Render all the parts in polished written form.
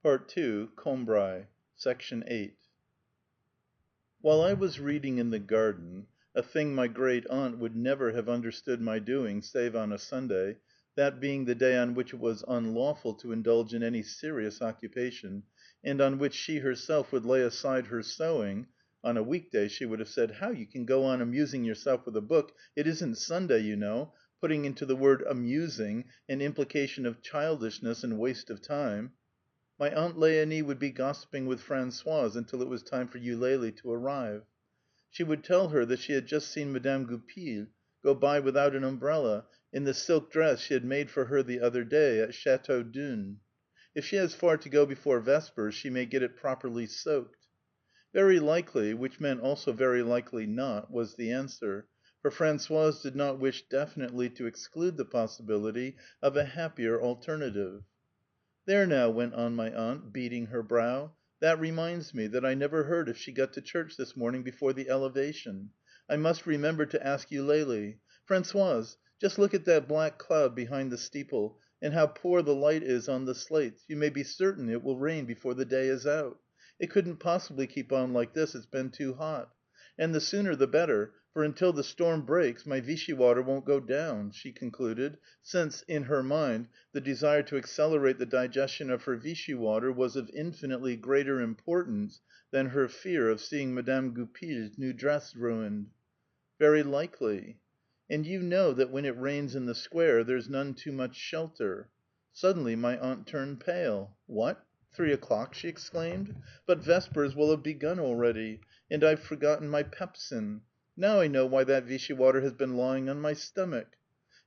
Combray. Section 8. While I was reading in the garden, a thing my great aunt would never have understood my doing save on a Sunday, that being the day on which it was unlawful to indulge in any serious occupation, and on which she herself would lay aside her sewing (on a week day she would have said, "How you can go on amusing yourself with a book, it isn't Sunday, you know," putting into the word "amusing" an implication of childishness and waste of time), my aunt Léonie would be gossiping with Françoise until it was time for Eulalie to arrive. She would tell her that she had just seen Madame Goupil go by without an umbrella, in the silk dress she had made for her the other day at Château d'Eun. If she has far to go before vespers, she may get it properly soaked. Very likely, which meant also very likely not, was the answer, for Françoise did not wish definitely to exclude the possibility of a happier alternative. "There now," went on my aunt, beating her brow, "that reminds me that I never heard if she got to church this morning before the elevation. I must remember to ask Eulalie. Françoise, just look at that black cloud behind the steeple, and how poor the light is on the slates. You may be certain it will rain before the day is out. It couldn't possibly keep on like this, it's been too hot. And the sooner the better, for until the storm breaks my Vichy water won't go down," she concluded, since, in her mind, the desire to accelerate the digestion of her Vichy water was of infinitely greater importance than her fear of seeing Madame Goupil's new dress ruined. "Very likely." "And you know that when it rains in the square there's none too much shelter." Suddenly my aunt turned pale. "What? 3 o'clock?" she exclaimed. "But vespers will have begun already, and I've forgotten my pepsin. Now I know why that Vichy water has been lying on my stomach."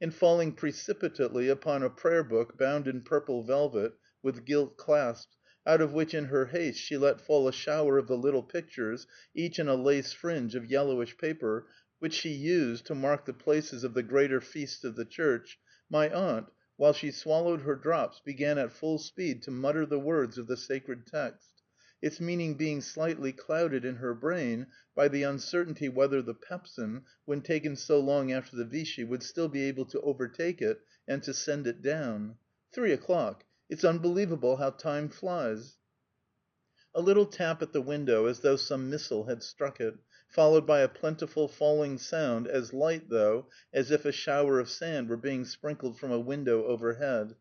And falling precipitately upon a prayer book bound in purple velvet, with gilt clasps, out of which in her haste she let fall a shower of the little pictures, each in a lace fringe of yellowish paper, which she used to mark the places of the greater feasts of the church, my aunt, while she swallowed her drops, began at full speed to mutter the words of the sacred text, its meaning being slightly clouded in her brain by the uncertainty whether the pepsin, when taken so long after the Vichy, would still be able to overtake it and to send it down. 3 o'clock! It's unbelievable how time flies! A little tap at the window as though some missile had struck it, followed by a plentiful falling sound as light, though, as if a shower of sand were being sprinkled from a window overhead.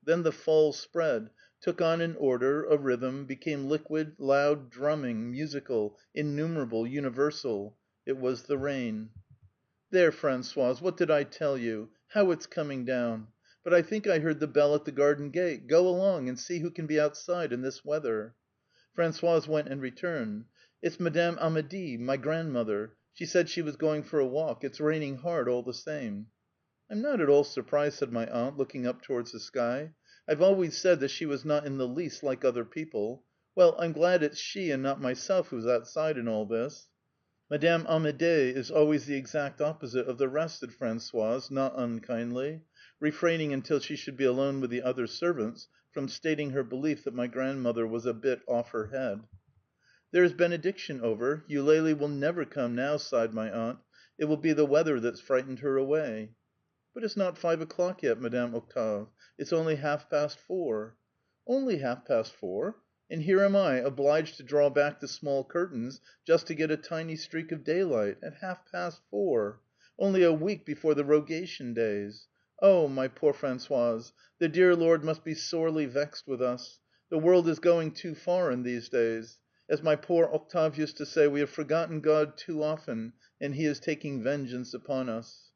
Then the fall spread, took on an order, a rhythm, became liquid, loud, drumming, musical, innumerable, universal. It was the rain. "There, Françoise, what did I tell you? How it's coming down! But I think I heard the bell at the garden gate. Go along, and see who can be outside in this weather." Françoise went and returned. "It's Madame Amédée, my grandmother. She said she was going for a walk. It's raining hard all the same." "I'm not at all surprised," said my aunt, looking up towards the sky. "I've always said that she was not in the least like other people. Well, I'm glad it's she and not myself who's outside in all this." "Madame Amédée is always the exact opposite of the rest," said Françoise, not unkindly, refraining until she should be alone with the other servants from stating her belief that my grandmother was a bit off her head. "There's benediction over. Eulalie will never come now," sighed my aunt. "It will be the weather that's frightened her away." "But it's not 5 o'clock yet, Madame Octave. It's only 4:30." "Only 4:30? And here am I, obliged to draw back the small curtains just to get a tiny streak of daylight, at 4:30! Only a week before the Rogation days! Oh, my poor Françoise, the dear Lord must be sorely vexed with us. The world is going too far in these days. As my poor Octave used to say, we have forgotten God too often, and He is taking vengeance upon us."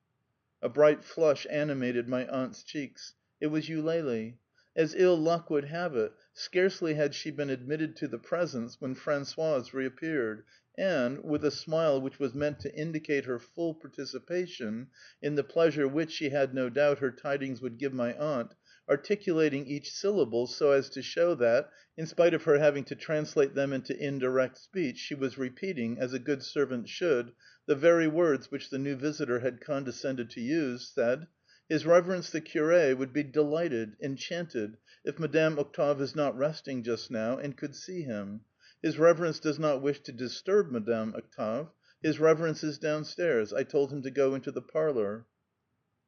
A bright flush animated my aunt's cheeks. It was Eulalie. As ill luck would have it, scarcely had she been admitted to the presence when Françoise reappeared, and, with a smile which was meant to indicate her full participation in the pleasure which, she had no doubt, her tidings would give my aunt, articulating each syllable so as to show that, in spite of her having to translate them into indirect speech, she was repeating, as a good servant should, the very words which the new visitor had condescended to use, said: "His reverence the Curé would be delighted, enchanted, if Madame Octave is not resting just now, and could see him. His reverence does not wish to disturb Madame Octave. His reverence is downstairs. I told him to go into the parlour."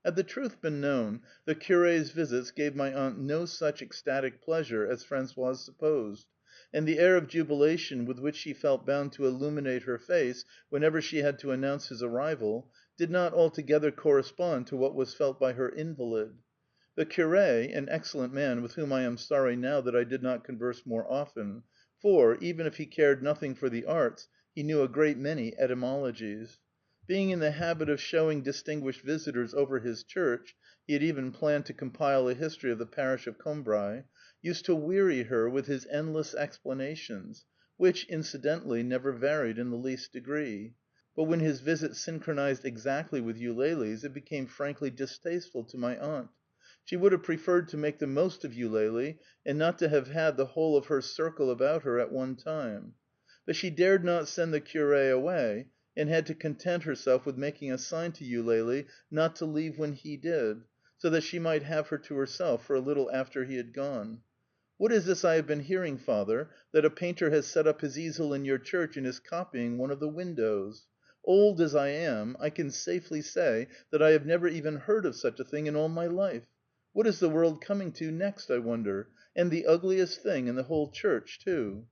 Had the truth been known, the Cure's visits gave my aunt no such ecstatic pleasure as Françoise supposed, and the air of jubilation with which she felt bound to illuminate her face whenever she had to announce his arrival did not altogether correspond to what was felt by her invalid. The Cure, an excellent man with whom I am sorry now that I did not converse more often, for, even if he cared nothing for the arts, he knew a great many etymologies. Being in the habit of showing distinguished visitors over his church (he had even planned to compile a history of the parish of Cambrai), used to weary her with his endless explanations, which, incidentally, never varied in the least degree. But when his visit synchronized exactly with Eulalie's, it became frankly distasteful to my aunt. She would have preferred to make the most of Eulalie, and not to have had the whole of her circle about her at one time. But she dared not send the Cure away, and had to content herself with making a sign to Eulalie not to leave when he did, so that she might have her to herself for a little after he had gone. "What is this I have been hearing, father, that a painter has set up his easel in your church and is copying one of the windows? Old as I am, I can safely say that I have never even heard of such a thing in all my life. What is the world coming to next, I wonder? And the ugliest thing in the whole church, too."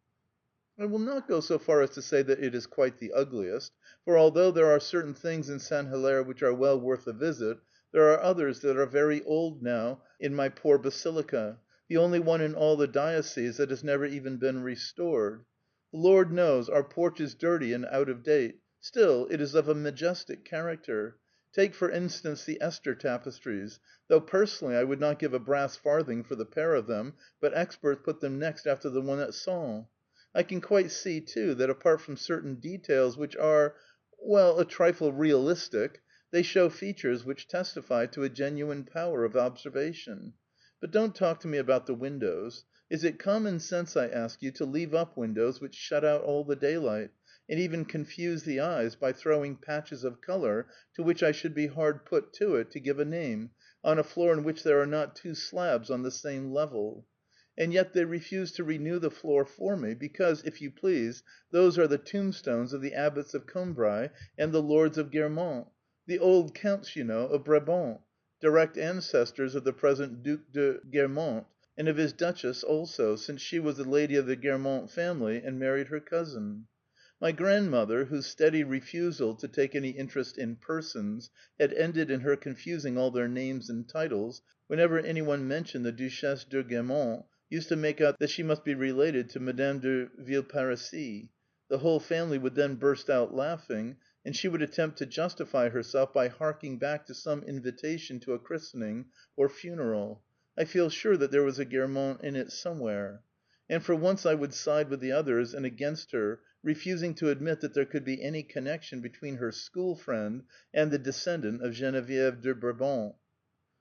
I will not go so far as to say that it is quite the ugliest, for although there are certain things in St. Hilaire which are well worth a visit, there are others that are very old now in my poor basilica, the only one in all the diocese that has never even been restored. The Lord knows, our porch is dirty and out of date; still, it is of a majestic character. Take, for instance, the Esther tapestries, though personally I would not give a brass farthing for the pair of them, but experts put them next after the one at Sens. I can quite see, too, that apart from certain details which are, well, a trifle realistic, they show features which testify to a genuine power of observation. But don't talk to me about the windows. Is it common sense, I ask you, to leave up windows which shut out all the daylight, and even confuse the eyes by throwing patches of color, to which I should be hard put to it to give a name, on a floor in which there are not two slabs on the same level? And yet they refuse to renew the floor for me, because, if you please, those are the tombstones of the abbots of Cambrai and the lords of Guermantes, the old counts, you know, of Brabant, direct ancestors of the present Duc de Guermantes, and of his duchess also, since she was a lady of the Guermantes family and married her cousin. My grandmother, whose steady refusal to take any interest in persons had ended in her confusing all their names and titles, whenever any one mentioned the Duchesse de Guermantes, used to make out that she must be related to Madame de Villeparisis. The whole family would then burst out laughing, and she would attempt to justify herself by harking back to some invitation to a christening or funeral. I feel sure that there was a Guermantes in it somewhere. And for once I would side with the others and against her, refusing to admit that there could be any connection between her school friend and the descendant of Geneviève de Brabant.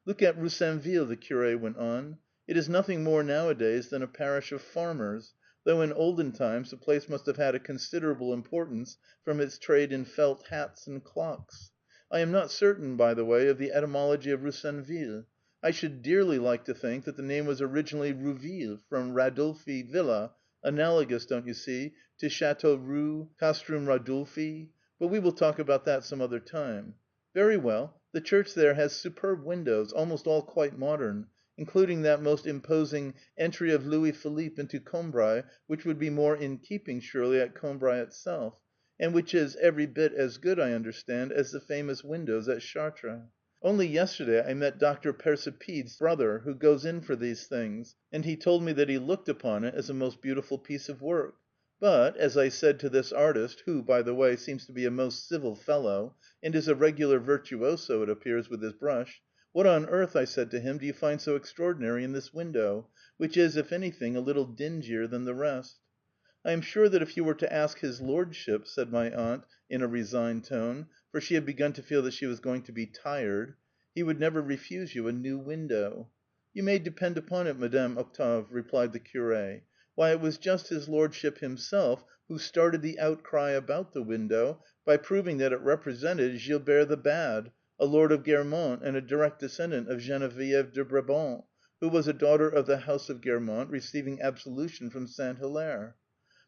"Look at Roussainville," the Curé went on. "It is nothing more nowadays than a parish of farmers, though in olden times the place must have had a considerable importance from its trade in felt hats and clocks. I am not certain, by the way, of the etymology of Roussainville. I should dearly like to think that the name was originally Rouville, from Radulfi villa, analogous, don't you see, to Chateau Roux, Castrum Radulfi, but we will talk about that some other time. Very well, the church there has superb windows, almost all quite modern, including that most imposing entry of Louis Philippe into Cambrai, which would be more in keeping, surely, at Cambrai itself, and which is every bit as good, I understand, as the famous windows at Chartres. Only yesterday I met Dr. Persipide's brother, who goes in for these things, and he told me that he looked upon it as a most beautiful piece of work. But, as I said to this artist, who, by the way, seems to be a most civil fellow, and is a regular virtuoso, it appears, with his brush, "What on earth," I said to him, "do you find so extraordinary in this window, which is, if anything, a little dingier than the rest?" "I am sure that if you were to ask his lordship," said my aunt in a resigned tone, for she had begun to feel that she was going to be tired, "he would never refuse you a new window." "You may depend upon it, Madame Octave," replied the Curé. "Why, it was just his lordship himself who started the outcry about the window by proving that it represented Gilbert the Bad, a lord of Guermantes and a direct descendant of Geneviève de Brabant, who was a daughter of the house of Guermantes receiving absolution from St. Hilaire."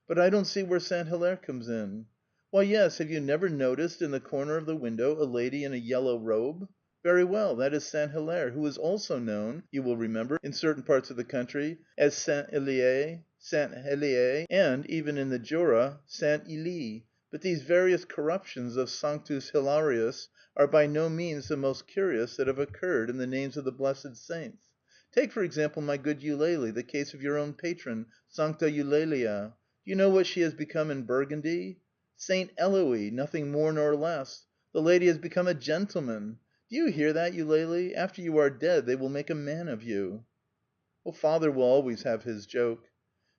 "But I don't see where St. Hilaire comes in." "Why, yes, have you never noticed in the corner of the window a lady in a yellow robe?" Very well, that is Saint Hilaire, who is also known, you will remember, in certain parts of the country, as Saint Elie, Saint Hélier, and, even in the Jura, Saint Élie. But these various corruptions of Sanctus Hilarius are by no means the most curious that have occurred in the names of the blessed saints. Take, for example, my good Eulalie, the case of your own patron, Sancta Eulalia. Do you know what she has become in Burgundy? Saint Eloy, nothing more nor less. The lady has become a gentleman. Do you hear that, Eulalie? After you are dead they will make a man of you." Oh, father will always have his joke.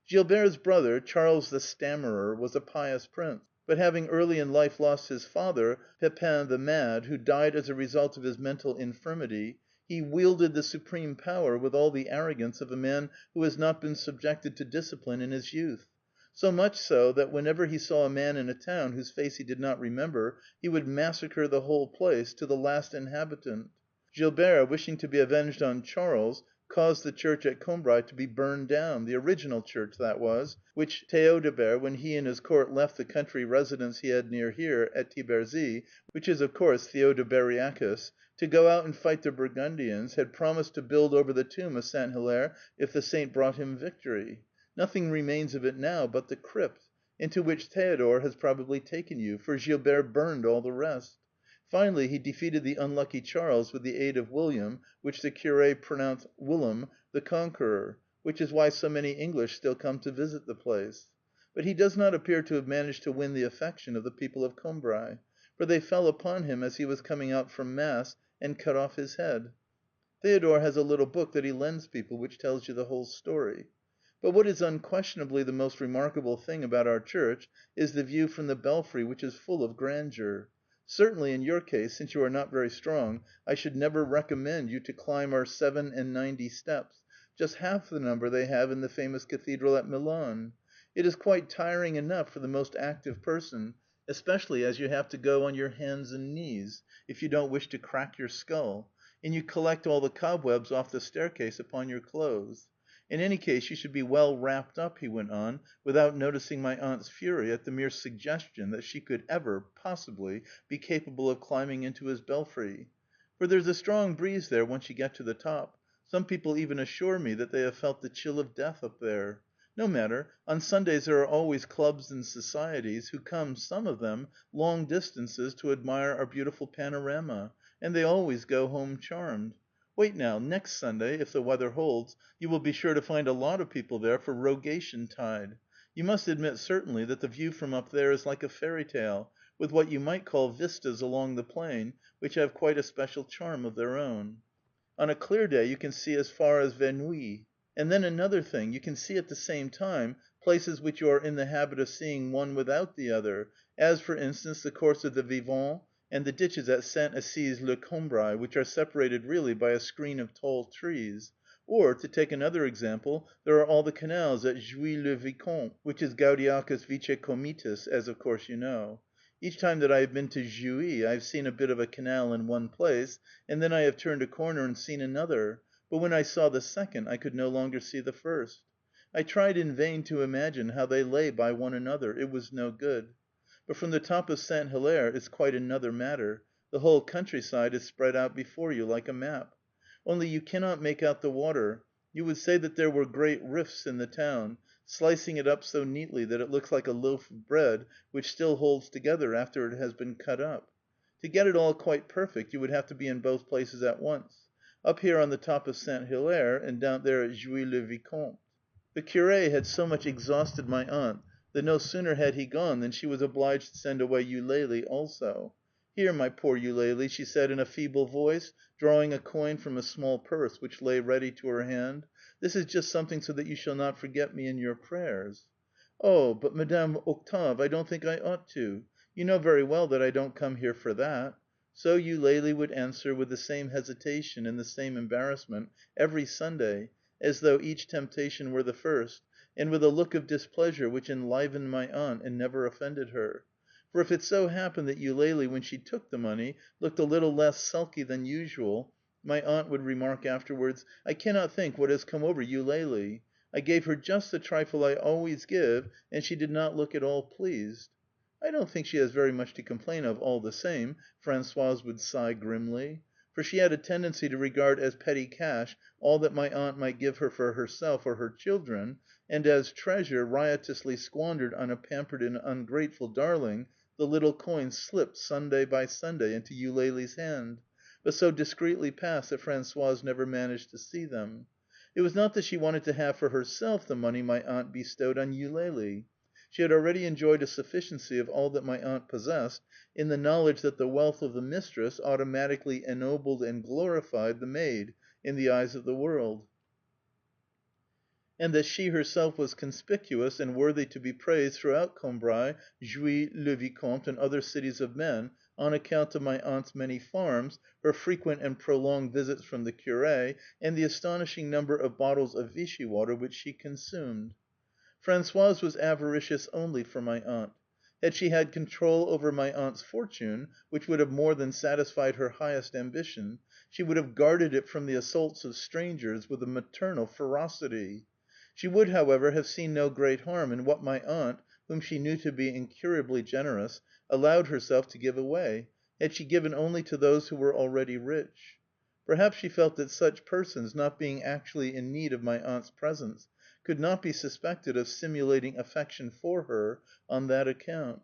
Gilbert's brother, Charles the Stammerer, was a pious prince, but having early in life lost his father, Pepin the Mad, who died as a result of his mental infirmity, he wielded the supreme power with all the arrogance of a man who has not been subjected to discipline in his youth. So much so that whenever he saw a man in a town whose face he did not remember, he would massacre the whole place, to the last inhabitant. Gilbert, wishing to be avenged on Charles, caused the church at Combray to be burned down, the original church that was, which Théodebert, when he and his court left the country residence he had near here, at Tiberzi, which is of course Theodeberiacus, to go out and fight the Burgundians, had promised to build over the tomb of Saint Hilaire if the saint brought him victory. Nothing remains of it now but the crypt, into which Theodore has probably taken you, for Gilbert burned all the rest. Finally, he defeated the unlucky Charles with the aid of William, which the curé pronounced Willem, the Conqueror, which is why so many English still come to visit the place. But he does not appear to have managed to win the affection of the people of Combray, for they fell upon him as he was coming out from Mass and cut off his head. Theodore has a little book that he lends people which tells you the whole story. But what is unquestionably the most remarkable thing about our church is the view from the belfry, which is full of grandeur. Certainly in your case, since you are not very strong, I should never recommend you to climb our 97 steps, just half the number they have in the famous cathedral at Milan. It is quite tiring enough for the most active person, especially as you have to go on your hands and knees, if you don't wish to crack your skull, and you collect all the cobwebs off the staircase upon your clothes. In any case, you should be well wrapped up," he went on, without noticing my aunt's fury at the mere suggestion that she could ever, possibly, be capable of climbing into his belfry. "For there's a strong breeze there once you get to the top. Some people even assure me that they have felt the chill of death up there. No matter, on Sundays there are always clubs and societies, who come, some of them, long distances to admire our beautiful panorama, and they always go home charmed. Wait now, next Sunday, if the weather holds, you will be sure to find a lot of people there for Rogation Tide. You must admit certainly that the view from up there is like a fairy tale, with what you might call vistas along the plain, which have quite a special charm of their own. On a clear day you can see as far as Vernouilles. And then another thing, you can see at the same time places which you are in the habit of seeing one without the other, as, for instance, the course of the Vivonne, and the ditches at Saint-Assise-le-Combray, which are separated really by a screen of tall trees. Or, to take another example, there are all the canals at Jouy-le-Vicomte, which is Gaudiacus Vice Comitis, as of course you know. Each time that I have been to Jouy I have seen a bit of a canal in one place, and then I have turned a corner and seen another, but when I saw the second I could no longer see the first. I tried in vain to imagine how they lay by one another; it was no good. But from the top of Saint Hilaire it's quite another matter. The whole countryside is spread out before you like a map. Only you cannot make out the water. You would say that there were great rifts in the town, slicing it up so neatly that it looks like a loaf of bread which still holds together after it has been cut up. To get it all quite perfect you would have to be in both places at once, up here on the top of Saint Hilaire and down there at Jouy-le-Vicomte. The curé had so much exhausted my aunt that no sooner had he gone than she was obliged to send away Eulalie also. "Here, my poor Eulalie," she said in a feeble voice, drawing a coin from a small purse which lay ready to her hand. "This is just something so that you shall not forget me in your prayers." "Oh, but Madame Octave, I don't think I ought to. You know very well that I don't come here for that." So Eulalie would answer with the same hesitation and the same embarrassment every Sunday, as though each temptation were the first, and with a look of displeasure which enlivened my aunt and never offended her. For if it so happened that Eulalie, when she took the money, looked a little less sulky than usual, my aunt would remark afterwards, "I cannot think what has come over Eulalie. I gave her just the trifle I always give, and she did not look at all pleased." "I don't think she has very much to complain of, all the same," Françoise would sigh grimly. for she had a tendency to regard as petty cash all that my aunt might give her for herself or her children, and as treasure, riotously squandered on a pampered and ungrateful darling, the little coins slipped Sunday by Sunday into Eulalie's hand, but so discreetly passed that Françoise never managed to see them. It was not that she wanted to have for herself the money my aunt bestowed on Eulalie. She had already enjoyed a sufficiency of all that my aunt possessed, in the knowledge that the wealth of the mistress automatically ennobled and glorified the maid in the eyes of the world, and that she herself was conspicuous and worthy to be praised throughout Combray, Jouy, le Vicomte, and other cities of men, on account of my aunt's many farms, her frequent and prolonged visits from the curé, and the astonishing number of bottles of Vichy water which she consumed. Françoise was avaricious only for my aunt. Had she had control over my aunt's fortune, which would have more than satisfied her highest ambition, she would have guarded it from the assaults of strangers with a maternal ferocity. She would, however, have seen no great harm in what my aunt, whom she knew to be incurably generous, allowed herself to give away, had she given only to those who were already rich. Perhaps she felt that such persons, not being actually in need of my aunt's presents, could not be suspected of simulating affection for her on that account.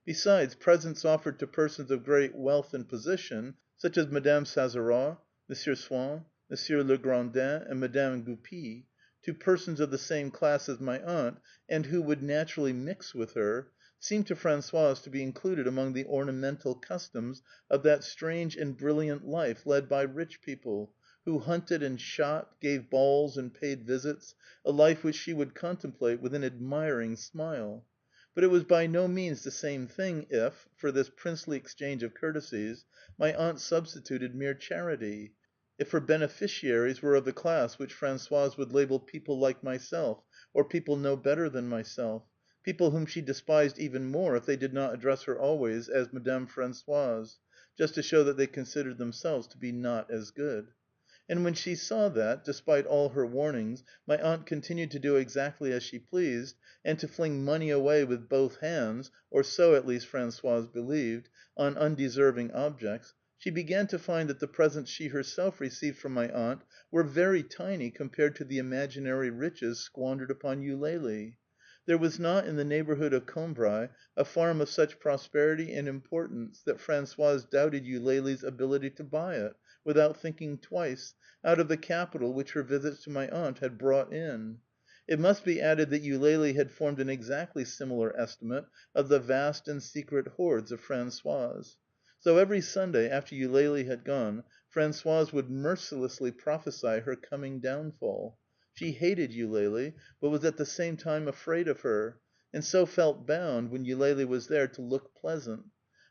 Besides, presents offered to persons of great wealth and position, such as Madame Sazerat, Monsieur Swann, Monsieur Legrandin, and Madame Goupil, to persons of the same class as my aunt, and who would naturally mix with her, seemed to Françoise to be included among the ornamental customs of that strange and brilliant life led by rich people, who hunted and shot, gave balls and paid visits, a life which she would contemplate with an admiring smile. But it was by no means the same thing if, for this princely exchange of courtesies, my aunt substituted mere charity, if her beneficiaries were of the class which Françoise would label people like myself, or people no better than myself, people whom she despised even more if they did not address her always as Madame Françoise, just to show that they considered themselves to be not as good. And when she saw that, despite all her warnings, my aunt continued to do exactly as she pleased, and to fling money away with both hands, or so at least Françoise believed, on undeserving objects, she began to find that the presents she herself received from my aunt were very tiny compared to the imaginary riches squandered upon Eulalie. There was not in the neighbourhood of Combray a farm of such prosperity and importance that Françoise doubted Eulalie's ability to buy it, without thinking twice, out of the capital which her visits to my aunt had brought in. It must be added that Eulalie had formed an exactly similar estimate of the vast and secret hoards of Françoise. So every Sunday, after Eulalie had gone, Françoise would mercilessly prophesy her coming downfall. She hated Eulalie, but was at the same time afraid of her, and so felt bound, when Eulalie was there, to look pleasant.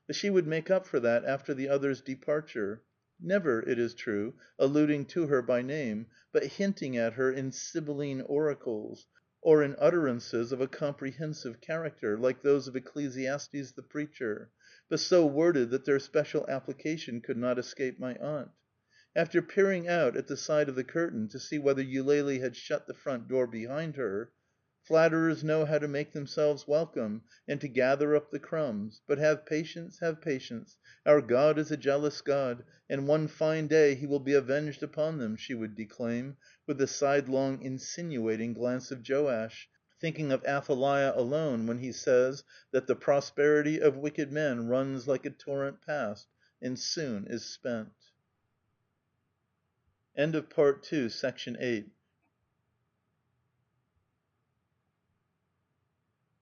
But she would make up for that after the other's departure, never, it is true, alluding to her by name, but hinting at her in Sibylline oracles, or in utterances of a comprehensive character, like those of Ecclesiastes the preacher, but so worded that their special application could not escape my aunt. After peering out at the side of the curtain to see whether Eulalie had shut the front door behind her, "Flatterers know how to make themselves welcome, and to gather up the crumbs. But have patience, have patience. Our God is a jealous God, and one fine day He will be avenged upon them," she would declaim, with the sidelong, insinuating glance of Joash, thinking of Athaliah alone when he says that "the prosperity of wicked men runs like a torrent past, and soon is spent." End of Part II, Section 8.